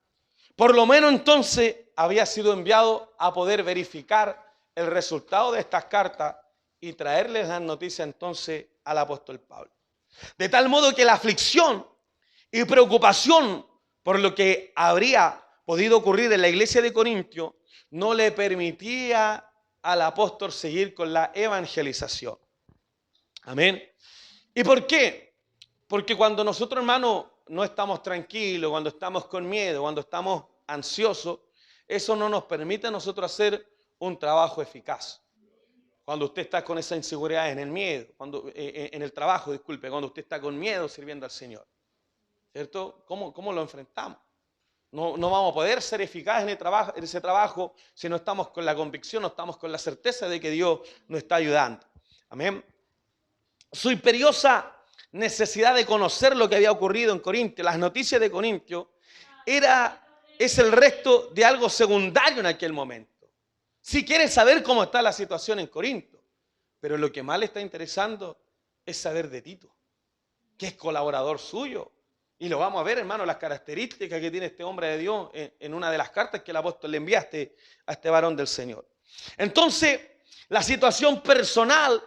por lo menos entonces había sido enviado a poder verificar el resultado de estas cartas y traerles las noticias entonces al apóstol Pablo. De tal modo que la aflicción y preocupación por lo que habría podido ocurrir en la iglesia de Corintio no le permitía al apóstol seguir con la evangelización. Amén. ¿Y por qué? Porque cuando nosotros, hermanos, no estamos tranquilos, cuando estamos con miedo, cuando estamos ansiosos, eso no nos permite a nosotros hacer un trabajo eficaz. Cuando usted está con esa inseguridad en el miedo, en el trabajo, disculpe, cuando usted está con miedo sirviendo al Señor, ¿cierto? ¿Cómo lo enfrentamos? No vamos a poder ser eficaces en ese trabajo si no estamos con la convicción, no estamos con la certeza de que Dios nos está ayudando. Amén. Su imperiosa necesidad de conocer lo que había ocurrido en Corintio, las noticias de Corintio, es el resto de algo secundario en aquel momento. Si quiere saber cómo está la situación en Corinto, pero lo que más le está interesando es saber de Tito, que es colaborador suyo. Y lo vamos a ver, hermano, las características que tiene este hombre de Dios en una de las cartas que el apóstol le enviaste a este varón del Señor. Entonces, la situación personal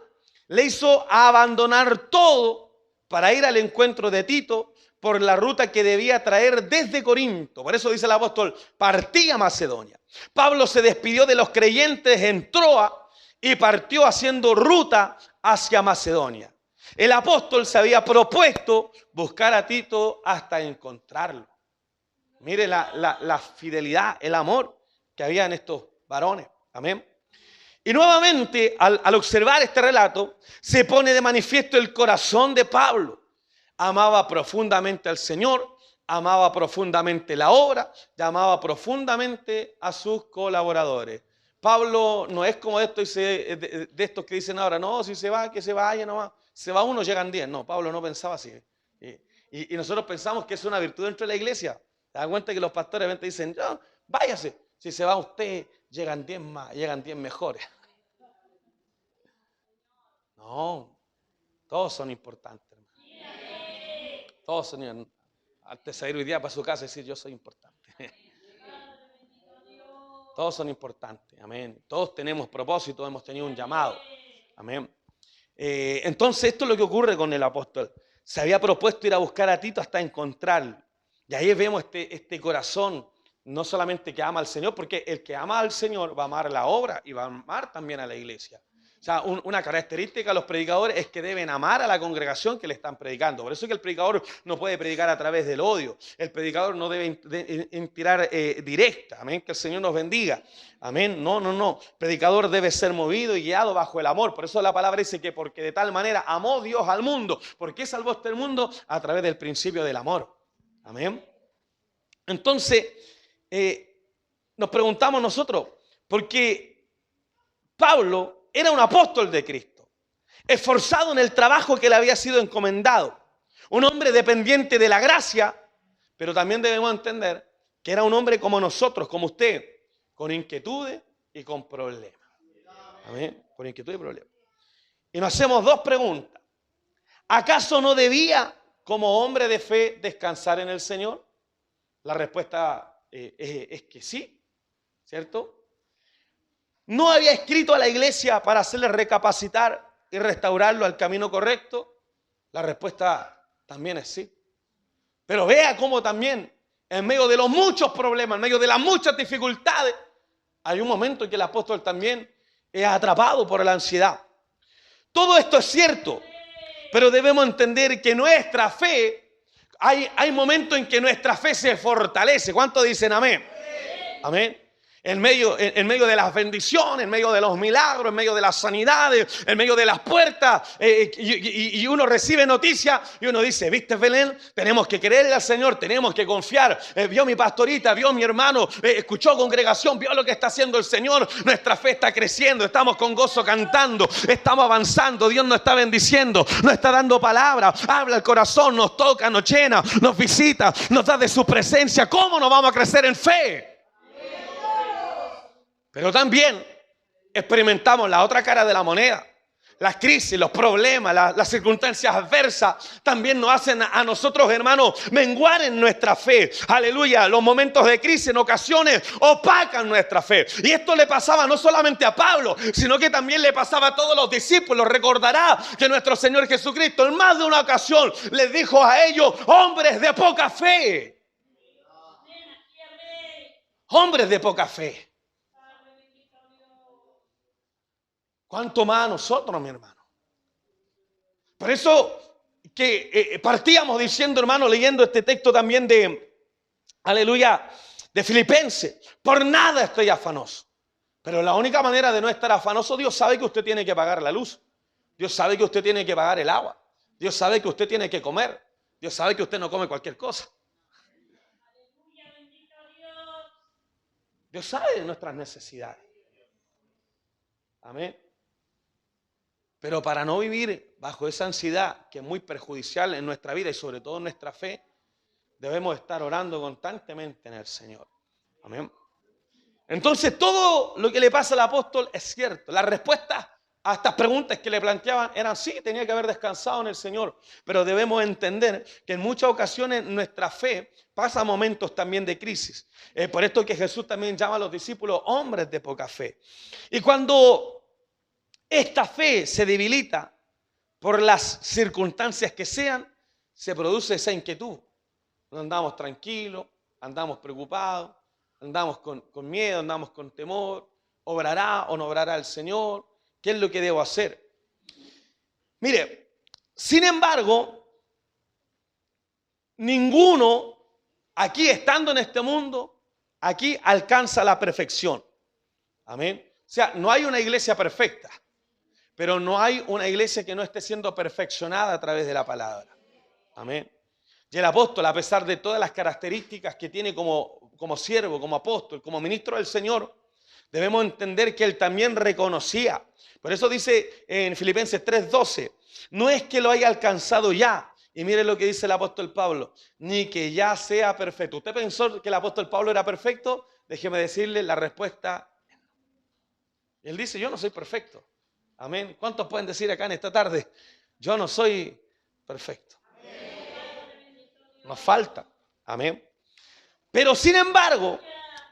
le hizo abandonar todo para ir al encuentro de Tito por la ruta que debía traer desde Corinto. Por eso dice el apóstol, partía a Macedonia. Pablo se despidió de los creyentes en Troa y partió haciendo ruta hacia Macedonia. El apóstol se había propuesto buscar a Tito hasta encontrarlo. Mire la fidelidad, el amor que había en estos varones. Amén. Y nuevamente, al observar este relato, se pone de manifiesto el corazón de Pablo. Amaba profundamente al Señor, amaba profundamente la obra, y amaba profundamente a sus colaboradores. Pablo no es como de estos que dicen ahora, no, si se va, que se vaya nomás. Se va uno, llegan 10. No, Pablo no pensaba así. Y nosotros pensamos que es una virtud dentro de la iglesia. ¿Te das cuenta que los pastores a veces dicen, no, váyase, si se va usted, llegan 10 más, llegan 10 mejores? No, todos son importantes, hermano. Todos son, antes de salir hoy día para su casa y decir, yo soy importante. Todos son importantes, amén. Todos tenemos propósito, hemos tenido un llamado, amén. Entonces esto es lo que ocurre con el apóstol. Se había propuesto ir a buscar a Tito hasta encontrarlo. Y ahí vemos este corazón, no solamente que ama al Señor, porque el que ama al Señor va a amar la obra y va a amar también a la iglesia. O sea, una característica de los predicadores es que deben amar a la congregación que le están predicando. Por eso es que el predicador no puede predicar a través del odio. El predicador no debe tirar directa. Amén. Que el Señor nos bendiga. Amén. No. El predicador debe ser movido y guiado bajo el amor. Por eso la palabra dice que porque de tal manera amó Dios al mundo. ¿Por qué salvó este mundo? A través del principio del amor. Amén. Entonces, nos preguntamos nosotros, ¿por qué Pablo era un apóstol de Cristo, esforzado en el trabajo que le había sido encomendado, un hombre dependiente de la gracia, pero también debemos entender que era un hombre como nosotros, como usted, con inquietudes y con problemas? Amén. Con inquietudes y problemas. Y nos hacemos dos preguntas. ¿Acaso no debía, como hombre de fe, descansar en el Señor? La respuesta es que sí, ¿cierto? ¿No había escrito a la iglesia para hacerle recapacitar y restaurarlo al camino correcto? La respuesta también es sí. Pero vea cómo también en medio de los muchos problemas, en medio de las muchas dificultades, hay un momento en que el apóstol también es atrapado por la ansiedad. Todo esto es cierto, pero debemos entender que nuestra fe, hay momentos en que nuestra fe se fortalece. ¿Cuántos dicen amén? Amén. En medio de las bendiciones, en medio de los milagros, en medio de las sanidades, en medio de las puertas, y uno recibe noticias y uno dice, ¿viste, Belén? Tenemos que creerle al Señor, tenemos que confiar. Vio mi pastorita, vio mi hermano, escuchó congregación, vio lo que está haciendo el Señor. Nuestra fe está creciendo, estamos con gozo cantando, estamos avanzando, Dios nos está bendiciendo, nos está dando palabra, habla el corazón, nos toca, nos llena, nos visita, nos da de su presencia. ¿Cómo no vamos a crecer en fe? Pero también experimentamos la otra cara de la moneda. Las crisis, los problemas, las circunstancias adversas también nos hacen a nosotros, hermanos, menguar en nuestra fe. Aleluya, los momentos de crisis en ocasiones opacan nuestra fe. Y esto le pasaba no solamente a Pablo, sino que también le pasaba a todos los discípulos. Recordará que nuestro Señor Jesucristo en más de una ocasión les dijo a ellos, hombres de poca fe. Hombres de poca fe. ¿Cuánto más a nosotros, mi hermano? Por eso que partíamos diciendo, hermano, leyendo este texto también de, aleluya, de Filipenses. Por nada estoy afanoso. Pero la única manera de no estar afanoso, Dios sabe que usted tiene que pagar la luz. Dios sabe que usted tiene que pagar el agua. Dios sabe que usted tiene que comer. Dios sabe que usted no come cualquier cosa. Dios sabe de nuestras necesidades. Amén. Pero para no vivir bajo esa ansiedad que es muy perjudicial en nuestra vida y sobre todo en nuestra fe, debemos estar orando constantemente en el Señor. Amén. Entonces todo lo que le pasa al apóstol es cierto. Las respuestas a estas preguntas que le planteaban eran sí, tenía que haber descansado en el Señor. Pero debemos entender que en muchas ocasiones nuestra fe pasa momentos también de crisis. Por esto que Jesús también llama a los discípulos hombres de poca fe. Y cuando esta fe se debilita por las circunstancias que sean, se produce esa inquietud. No andamos tranquilos, andamos preocupados, andamos con miedo, andamos con temor. ¿Obrará o no obrará el Señor? ¿Qué es lo que debo hacer? Mire, sin embargo, ninguno aquí estando en este mundo, aquí alcanza la perfección. Amén. O sea, no hay una iglesia perfecta. Pero no hay una iglesia que no esté siendo perfeccionada a través de la palabra. Amén. Y el apóstol, a pesar de todas las características que tiene como siervo, como apóstol, como ministro del Señor, debemos entender que él también reconocía. Por eso dice en Filipenses 3:12, no es que lo haya alcanzado ya. Y mire lo que dice el apóstol Pablo, ni que ya sea perfecto. ¿Usted pensó que el apóstol Pablo era perfecto? Déjeme decirle la respuesta. Él dice, yo no soy perfecto. Amén. ¿Cuántos pueden decir acá en esta tarde? Yo no soy perfecto. Nos falta. Amén. Pero sin embargo,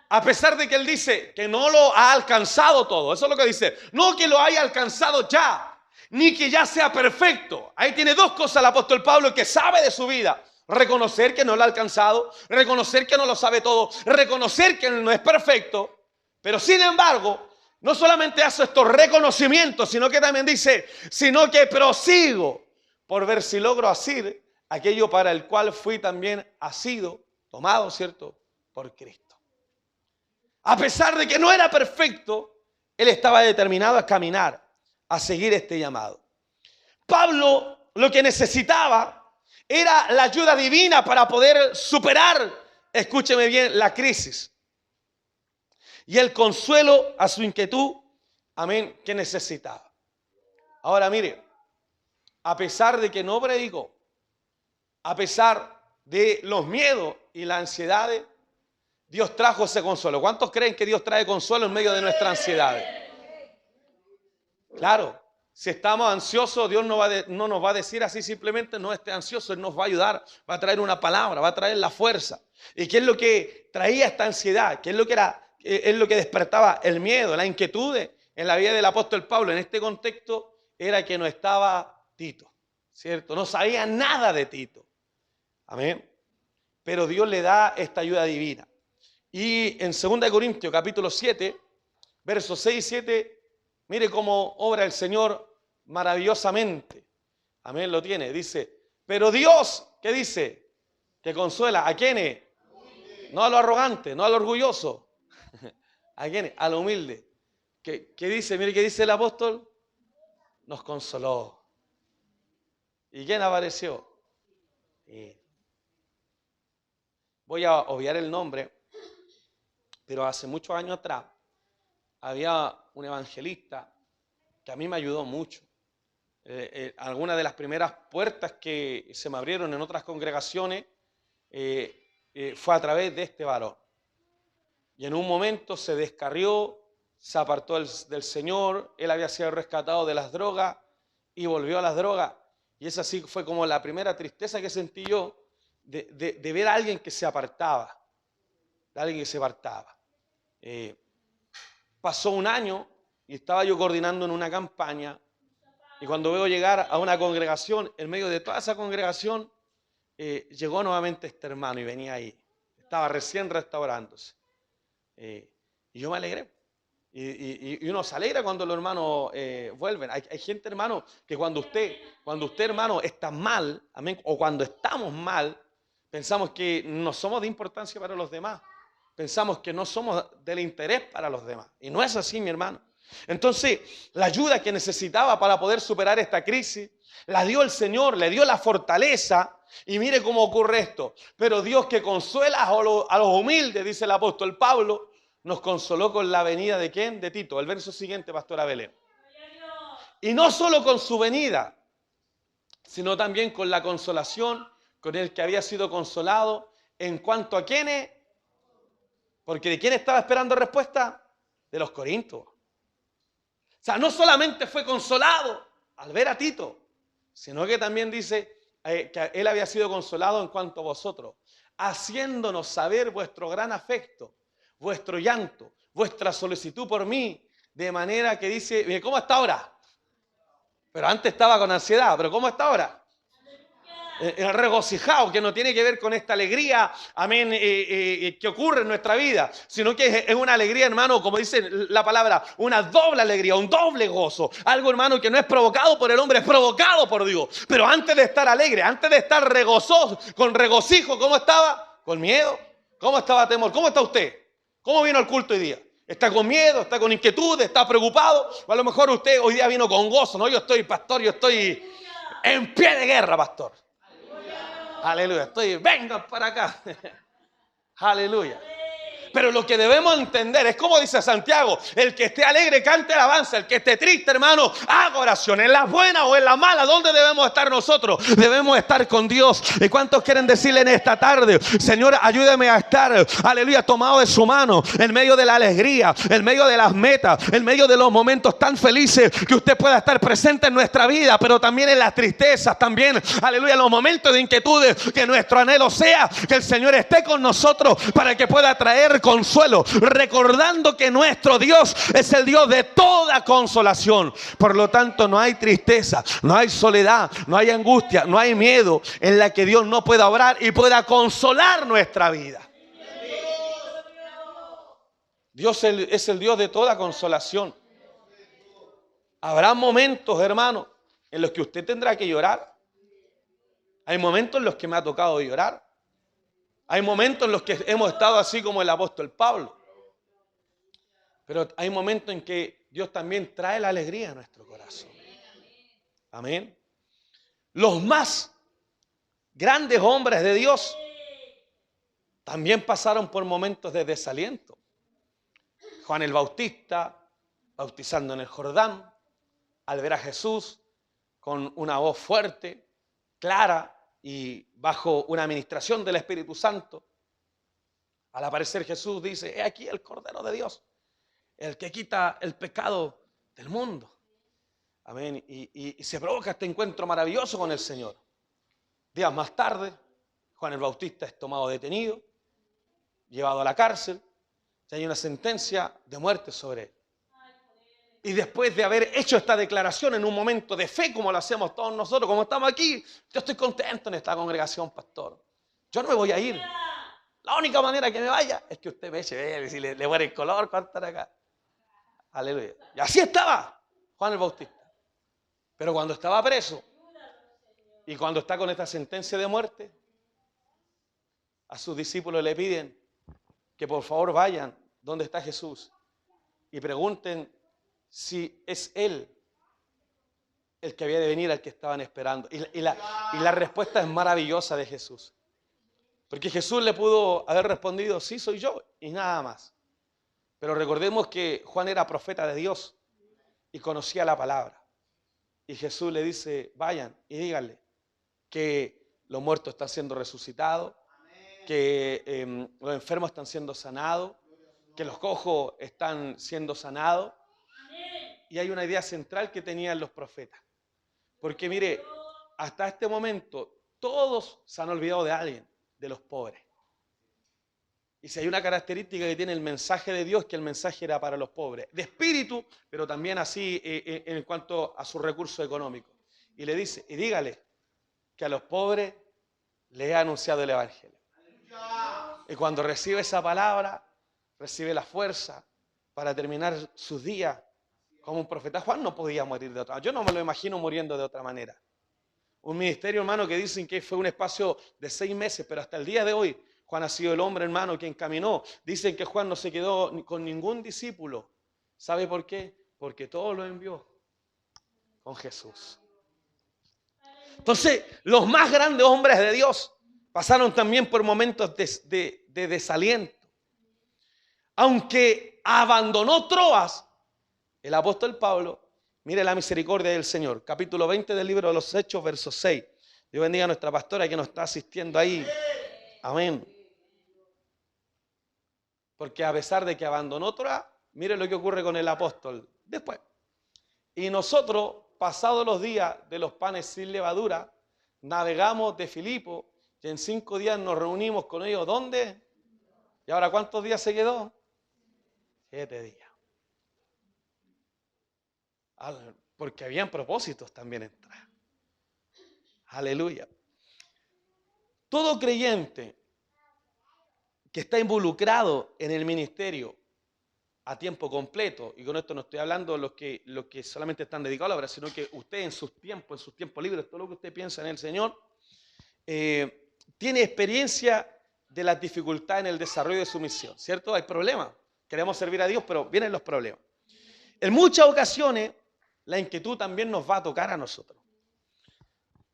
a pesar de que él dice que no lo ha alcanzado todo, eso es lo que dice, no que lo haya alcanzado ya, ni que ya sea perfecto. Ahí tiene dos cosas el apóstol Pablo que sabe de su vida. Reconocer que no lo ha alcanzado, reconocer que no lo sabe todo, reconocer que él no es perfecto, pero sin embargo, no solamente hace estos reconocimientos, sino que también dice, sino que prosigo por ver si logro asir aquello para el cual fui también asido, tomado, ¿cierto?, por Cristo. A pesar de que no era perfecto, él estaba determinado a caminar, a seguir este llamado. Pablo lo que necesitaba era la ayuda divina para poder superar, escúcheme bien, la crisis. Y el consuelo a su inquietud, amén, que necesitaba. Ahora mire, a pesar de que no predicó, a pesar de los miedos y las ansiedades, Dios trajo ese consuelo. ¿Cuántos creen que Dios trae consuelo en medio de nuestras ansiedades? Claro, si estamos ansiosos, Dios no nos va a decir así simplemente, no esté ansioso, Él nos va a ayudar, va a traer una palabra, va a traer la fuerza. ¿Y qué es lo que traía esta ansiedad? ¿Qué es lo que era? Es lo que despertaba el miedo, la inquietud en la vida del apóstol Pablo. En este contexto era que no estaba Tito, ¿cierto? No sabía nada de Tito. Amén. pero Dios le da esta ayuda divina. Y en 2 Corintios capítulo 7, versos 6 y 7, mire cómo obra el Señor maravillosamente. Amén, lo tiene. Dice, pero Dios, ¿qué dice? Que consuela. ¿A quiénes? No a lo arrogante, no a lo orgulloso. ¿A quiénes? A lo humilde. ¿Qué dice? Mire qué dice el apóstol. Nos consoló. ¿Y quién apareció? Voy a obviar el nombre, pero hace muchos años atrás había un evangelista que a mí me ayudó mucho. Algunas de las primeras puertas que se me abrieron en otras congregaciones fue a través de este varón. Y en un momento se descarrió, se apartó del Señor, él había sido rescatado de las drogas y volvió a las drogas. Y esa sí fue como la primera tristeza que sentí yo de ver a alguien que se apartaba, pasó un año y estaba yo coordinando en una campaña y cuando veo llegar a una congregación, en medio de toda esa congregación, llegó nuevamente este hermano y venía ahí. Estaba recién restaurándose. Y yo me alegré. Y uno se alegra cuando los hermanos vuelven. Hay gente, hermano, que cuando usted, hermano, está mal, amén, o cuando estamos mal, pensamos que no somos de importancia para los demás. Pensamos que no somos del interés para los demás. Y no es así, mi hermano. Entonces, la ayuda que necesitaba para poder superar esta crisis, la dio el Señor, le dio la fortaleza. Y mire cómo ocurre esto. Pero Dios que consuela a los humildes, dice el apóstol Pablo, nos consoló con la venida ¿de quién? De Tito. El verso siguiente, pastora Belén. Y no solo con su venida, sino también con la consolación con el que había sido consolado. ¿En cuanto a quiénes? Porque ¿de quién estaba esperando respuesta? De los corintios. O sea, no solamente fue consolado al ver a Tito, sino que también dice que él había sido consolado en cuanto a vosotros, haciéndonos saber vuestro gran afecto, vuestro llanto, vuestra solicitud por mí, de manera que dice, mire, ¿cómo está ahora? Pero antes estaba con ansiedad, pero ¿cómo está ahora? El regocijado, que no tiene que ver con esta alegría, amén, que ocurre en nuestra vida, sino que es una alegría, hermano, como dice la palabra, una doble alegría, un doble gozo. Algo, hermano, que no es provocado por el hombre, es provocado por Dios. Pero antes de estar alegre, antes de estar regozoso, con regocijo, ¿cómo estaba? Con miedo. ¿Cómo estaba temor? ¿Cómo está usted? ¿Cómo vino al culto hoy día? ¿Está con miedo? ¿Está con inquietud? ¿Está preocupado? O a lo mejor usted hoy día vino con gozo, ¿no? Yo estoy, pastor, yo estoy en pie de guerra, pastor. Aleluya, vengan para acá. Aleluya. Pero lo que debemos entender es como dice Santiago, el que esté alegre cante alabanza, el que esté triste, hermano, haga oración, en las buenas o en las malas. ¿Dónde debemos estar nosotros? Debemos estar con Dios. ¿Y cuántos quieren decirle en esta tarde, Señor, ayúdame a estar, aleluya, tomado de su mano, en medio de la alegría, en medio de las metas, en medio de los momentos tan felices que usted pueda estar presente en nuestra vida, pero también en las tristezas, también, aleluya, en los momentos de inquietudes, que nuestro anhelo sea que el Señor esté con nosotros para que pueda traer consuelo, recordando que nuestro Dios es el Dios de toda consolación. Por lo tanto, no hay tristeza, no hay soledad, no hay angustia, no hay miedo en la que Dios no pueda obrar y pueda consolar nuestra vida. Dios es el Dios de toda consolación. Habrá momentos, hermano, en los que usted tendrá que llorar. Hay momentos en los que me ha tocado llorar. Hay momentos en los que hemos estado así como el apóstol Pablo. Pero hay momentos en que Dios también trae la alegría a nuestro corazón. Amén. Los más grandes hombres de Dios también pasaron por momentos de desaliento. Juan el Bautista, bautizando en el Jordán, al ver a Jesús con una voz fuerte, clara, y bajo una administración del Espíritu Santo, al aparecer Jesús dice, he aquí el Cordero de Dios, el que quita el pecado del mundo. Amén. Y se provoca este encuentro maravilloso con el Señor. Días más tarde, Juan el Bautista es tomado detenido, llevado a la cárcel, y hay una sentencia de muerte sobre él. Y después de haber hecho esta declaración en un momento de fe, como lo hacemos todos nosotros, como estamos aquí, yo estoy contento en esta congregación, pastor. Yo no me voy a ir. La única manera que me vaya es que usted me eche, si le muere el color, ¿cuánto acá? Aleluya. Y así estaba Juan el Bautista. Pero cuando estaba preso y cuando está con esta sentencia de muerte, a sus discípulos le piden que por favor vayan donde está Jesús y pregunten si es Él el que había de venir, al que estaban esperando. Y la respuesta es maravillosa de Jesús. Porque Jesús le pudo haber respondido, sí, soy yo, y nada más. Pero recordemos que Juan era profeta de Dios y conocía la palabra. Y Jesús le dice, vayan y díganle que los muertos están siendo resucitados, que los enfermos están siendo sanados, que los cojos están siendo sanados. Y hay una idea central que tenían los profetas. Porque mire, hasta este momento todos se han olvidado de alguien, de los pobres. Y si hay una característica que tiene el mensaje de Dios, que el mensaje era para los pobres, de espíritu, pero también así en cuanto a sus recursos económicos. Y le dice, y dígale que a los pobres les he anunciado el evangelio. Y cuando recibe esa palabra, recibe la fuerza para terminar sus días como un profeta. Juan no podía morir de otra manera. Yo no me lo imagino muriendo de otra manera. Un ministerio, hermano, que dicen que fue un espacio de 6 meses, pero hasta el día de hoy Juan ha sido el hombre, hermano, quien caminó. Dicen que Juan no se quedó con ningún discípulo. ¿Sabe por qué? Porque todo lo envió con Jesús. Entonces, los más grandes hombres de Dios pasaron también por momentos de desaliento. Aunque abandonó Troas, el apóstol Pablo, mire la misericordia del Señor. Capítulo 20 del libro de los Hechos, verso 6. Dios bendiga a nuestra pastora que nos está asistiendo ahí. Amén. Porque a pesar de que abandonó Troas, mire lo que ocurre con el apóstol después. Y nosotros, pasados los días de los panes sin levadura, navegamos de Filipo y en 5 días nos reunimos con ellos. ¿Dónde? ¿Y ahora cuántos días se quedó? 7 días. Porque habían propósitos también entrar. Aleluya. Todo creyente que está involucrado en el ministerio a tiempo completo, y con esto no estoy hablando de los que solamente están dedicados a la obra, sino que usted en sus tiempos libres, todo lo que usted piensa en el Señor, tiene experiencia de las dificultades en el desarrollo de su misión, ¿cierto? Hay problemas, queremos servir a Dios, pero vienen los problemas. En muchas ocasiones, la inquietud también nos va a tocar a nosotros.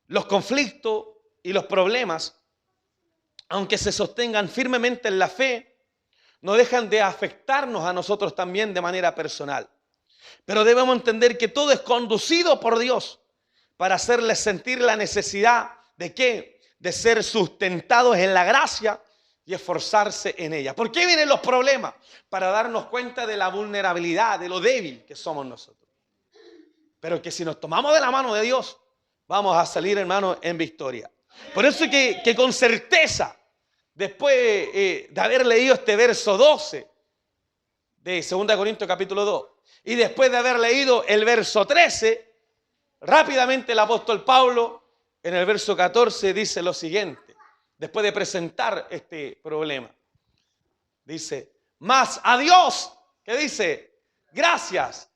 Los conflictos y los problemas, aunque se sostengan firmemente en la fe, no dejan de afectarnos a nosotros también de manera personal. Pero debemos entender que todo es conducido por Dios para hacerles sentir la necesidad de ¿qué? De ser sustentados en la gracia y esforzarse en ella. ¿Por qué vienen los problemas? Para darnos cuenta de la vulnerabilidad, de lo débil que somos nosotros. Pero que si nos tomamos de la mano de Dios, vamos a salir, hermano, en victoria. Por eso que con certeza, después de haber leído este verso 12 de 2 Corintios capítulo 2, y después de haber leído el verso 13, rápidamente el apóstol Pablo en el verso 14 dice lo siguiente, después de presentar este problema. Dice, mas a Dios, ¿qué dice? Gracias,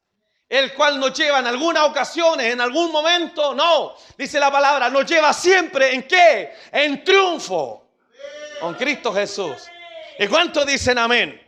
el cual nos lleva en algunas ocasiones, en algún momento, no, dice la palabra, nos lleva siempre, ¿en qué? En triunfo, con Cristo Jesús. ¿Y cuántos dicen amén?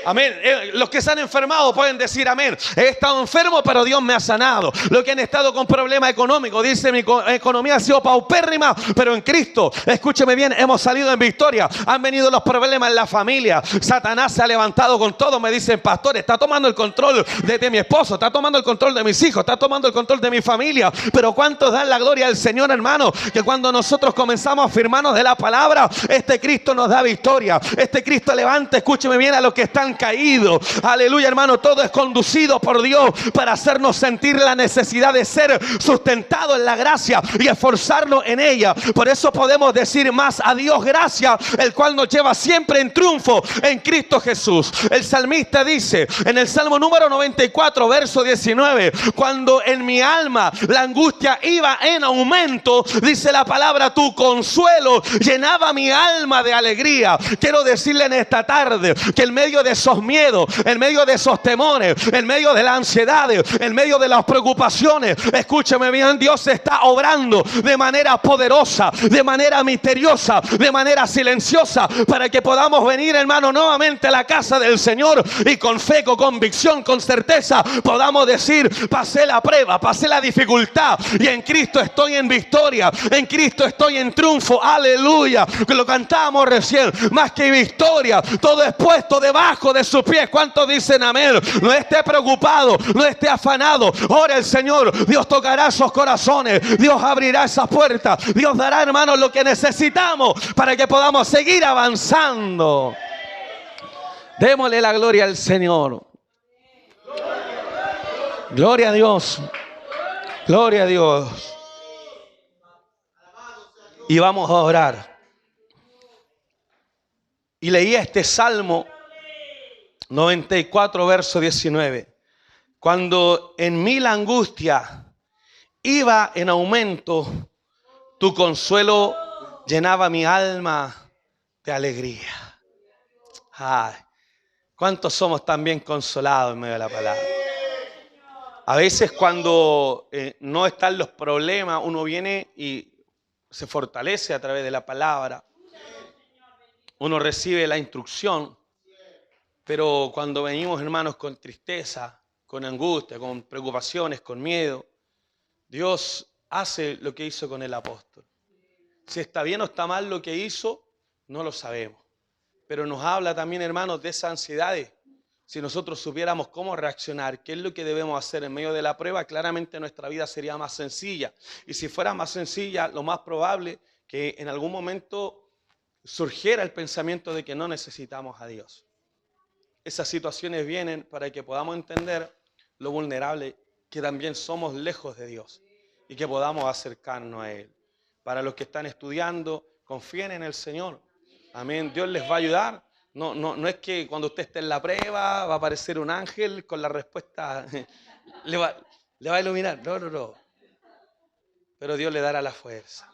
Amén. Los que se han enfermado pueden decir amén. He estado enfermo, pero Dios me ha sanado. Los que han estado con problemas económicos, dice mi economía ha sido paupérrima, pero en Cristo, escúcheme bien, hemos salido en victoria. Han venido los problemas en la familia. Satanás se ha levantado con todo. Me dicen, pastor, está tomando el control de mi esposo, está tomando el control de mis hijos, está tomando el control de mi familia. Pero ¿cuántos dan la gloria al Señor, hermano? Que cuando nosotros comenzamos a afirmarnos de la palabra, este Cristo nos da victoria. Este Cristo levanta, escúcheme bien, a los que están caído. Aleluya, hermano, todo es conducido por Dios para hacernos sentir la necesidad de ser sustentados en la gracia y esforzarnos en ella. Por eso podemos decir más a Dios gracias, el cual nos lleva siempre en triunfo en Cristo Jesús. El salmista dice en el Salmo número 94, verso 19, cuando en mi alma la angustia iba en aumento, dice la palabra, tu consuelo llenaba mi alma de alegría. Quiero decirle en esta tarde que en medio de esos miedos, en medio de esos temores, en medio de las ansiedades, en medio de las preocupaciones, escúcheme bien, Dios está obrando de manera poderosa, de manera misteriosa, de manera silenciosa, para que podamos venir, hermano, nuevamente a la casa del Señor y con fe, con convicción, con certeza podamos decir, pasé la prueba, pasé la dificultad y en Cristo estoy en victoria, en Cristo estoy en triunfo. Aleluya, que lo cantamos recién, más que victoria, todo es puesto debajo de sus pies. ¿Cuántos dicen amén? No esté preocupado, no esté afanado, ore al Señor. Dios tocará esos corazones, Dios abrirá esas puertas, Dios dará, hermanos, lo que necesitamos para que podamos seguir avanzando. Démosle la gloria al Señor. Gloria a Dios. Gloria a Dios. Y vamos a orar. Y leía este Salmo 94, verso 19. Cuando en mí la angustia iba en aumento, tu consuelo llenaba mi alma de alegría. Ay, ¿cuántos somos también consolados en medio de la palabra? A veces cuando no están los problemas, uno viene y se fortalece a través de la palabra. Uno recibe la instrucción. Pero cuando venimos, hermanos, con tristeza, con angustia, con preocupaciones, con miedo, Dios hace lo que hizo con el apóstol. Si está bien o está mal lo que hizo, no lo sabemos. Pero nos habla también, hermanos, de esas ansiedades. Si nosotros supiéramos cómo reaccionar, qué es lo que debemos hacer en medio de la prueba, claramente nuestra vida sería más sencilla. Y si fuera más sencilla, lo más probable que en algún momento surgiera el pensamiento de que no necesitamos a Dios. Esas situaciones vienen para que podamos entender lo vulnerable que también somos lejos de Dios y que podamos acercarnos a Él. Para los que están estudiando, confíen en el Señor. Amén. Dios les va a ayudar. No es que cuando usted esté en la prueba va a aparecer un ángel con la respuesta, le va a iluminar. No. Pero Dios le dará la fuerza,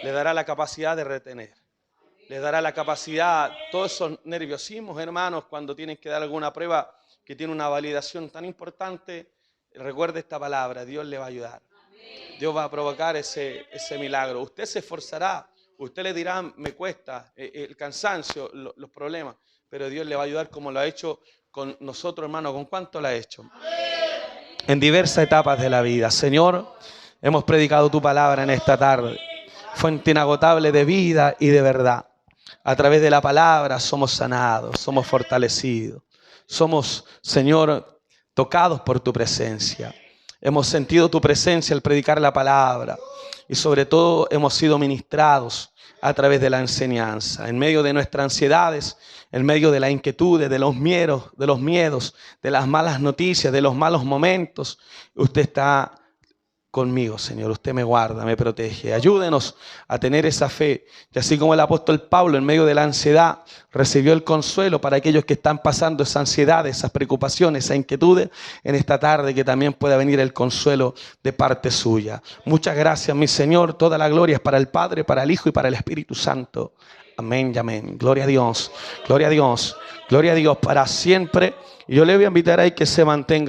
le dará la capacidad de retener, le dará la capacidad, todos esos nerviosismos, hermanos, cuando tienen que dar alguna prueba que tiene una validación tan importante, recuerde esta palabra, Dios le va a ayudar. Dios va a provocar ese milagro. Usted se esforzará. Usted le dirá, me cuesta el cansancio, los problemas, pero Dios le va a ayudar como lo ha hecho con nosotros, hermano. ¿Con cuánto lo ha hecho? En diversas etapas de la vida. Señor, hemos predicado tu palabra en esta tarde. Fuente inagotable de vida y de verdad. A través de la palabra somos sanados, somos fortalecidos. Somos, Señor, tocados por tu presencia. Hemos sentido tu presencia al predicar la palabra. Y sobre todo hemos sido ministrados a través de la enseñanza. En medio de nuestras ansiedades, en medio de las inquietudes, de los miedos, de las malas noticias, de los malos momentos, usted está conmigo, Señor. Usted me guarda, me protege. Ayúdenos a tener esa fe. Y así como el apóstol Pablo, en medio de la ansiedad, recibió el consuelo para aquellos que están pasando esa ansiedad, esas preocupaciones, esas inquietudes, en esta tarde que también pueda venir el consuelo de parte suya. Muchas gracias, mi Señor. Toda la gloria es para el Padre, para el Hijo y para el Espíritu Santo. Amén y amén. Gloria a Dios. Gloria a Dios. Gloria a Dios para siempre. Y yo le voy a invitar a que se mantenga.